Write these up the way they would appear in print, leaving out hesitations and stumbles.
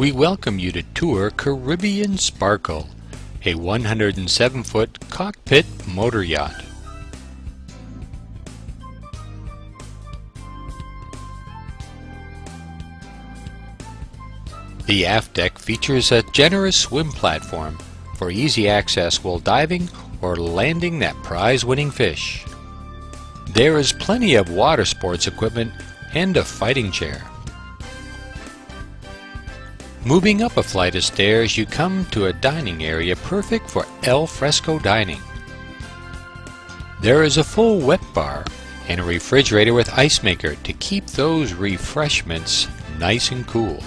we welcome you to tour Caribbean Sparkle, a 107-foot cockpit motor yacht. The aft deck features a generous swim platform for easy access while diving or landing that prize-winning fish. There is plenty of water sports equipment and a fighting chair. Moving up a flight of stairs, you come to a dining area perfect for al fresco dining. There is a full wet bar and a refrigerator with ice maker to keep those refreshments nice and cool.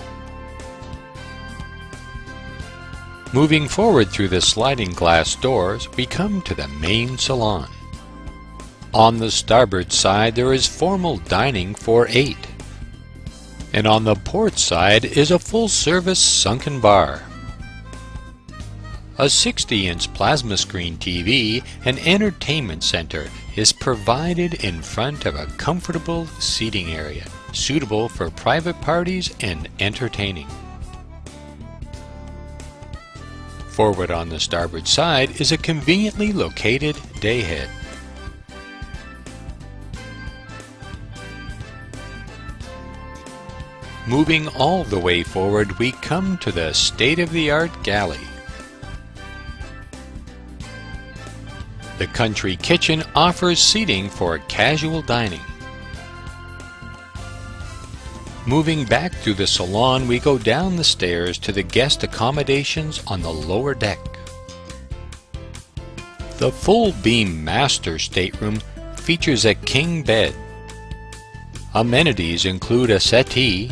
Moving forward through the sliding glass doors, we come to the main salon. On the starboard side there is formal dining for 8. And on the port side is a full-service sunken bar. A 60-inch plasma screen TV and entertainment center is provided in front of a comfortable seating area, suitable for private parties and entertaining. Forward on the starboard side is a conveniently located dayhead. Moving all the way forward, we come to the state-of-the-art galley. The country kitchen offers seating for casual dining. Moving back through the salon, we go down the stairs to the guest accommodations on the lower deck. The full-beam master stateroom features a king bed. Amenities include a settee,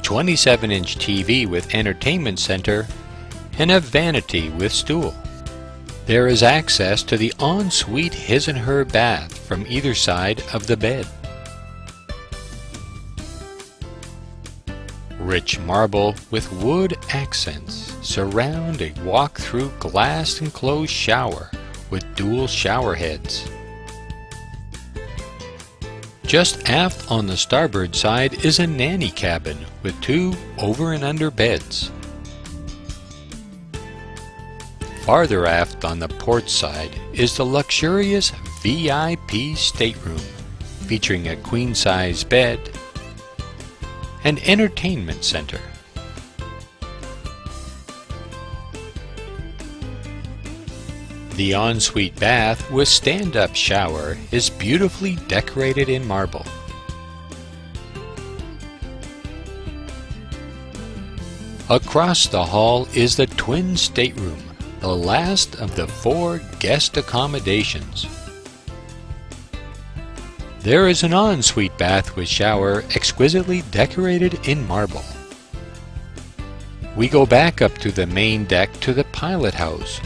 27-inch TV with entertainment center, and a vanity with stool. There is access to the ensuite his and her bath from either side of the bed. Rich marble with wood accents surround a walk-through glass enclosed shower with dual shower heads. Just aft on the starboard side is a nanny cabin with 2 over and under beds. Farther aft on the port side is the luxurious VIP stateroom featuring a queen-size bed and entertainment center. The ensuite bath with stand-up shower is beautifully decorated in marble. Across the hall is the twin stateroom, the last of the 4 guest accommodations. There is an ensuite bath with shower exquisitely decorated in marble. We go back up to the main deck to the pilot house,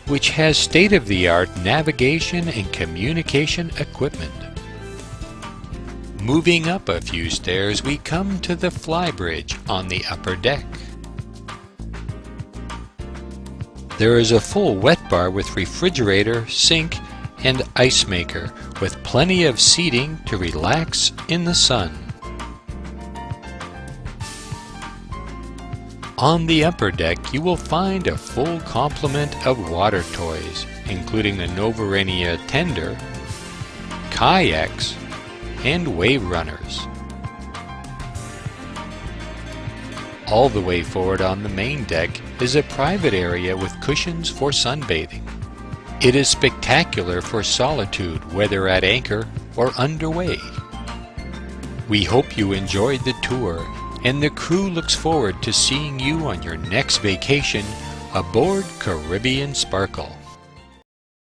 which has state-of-the-art navigation and communication equipment. Moving up a few stairs, we come to the flybridge on the upper deck. There is a full wet bar with refrigerator, sink, and ice maker, with plenty of seating to relax in the sun. On the upper deck you will find a full complement of water toys, including the Novarenia tender, kayaks, and wave runners. All the way forward on the main deck is a private area with cushions for sunbathing. It is spectacular for solitude, whether at anchor or underway. We hope you enjoyed the tour, and the crew looks forward to seeing you on your next vacation aboard Caribbean Sparkle.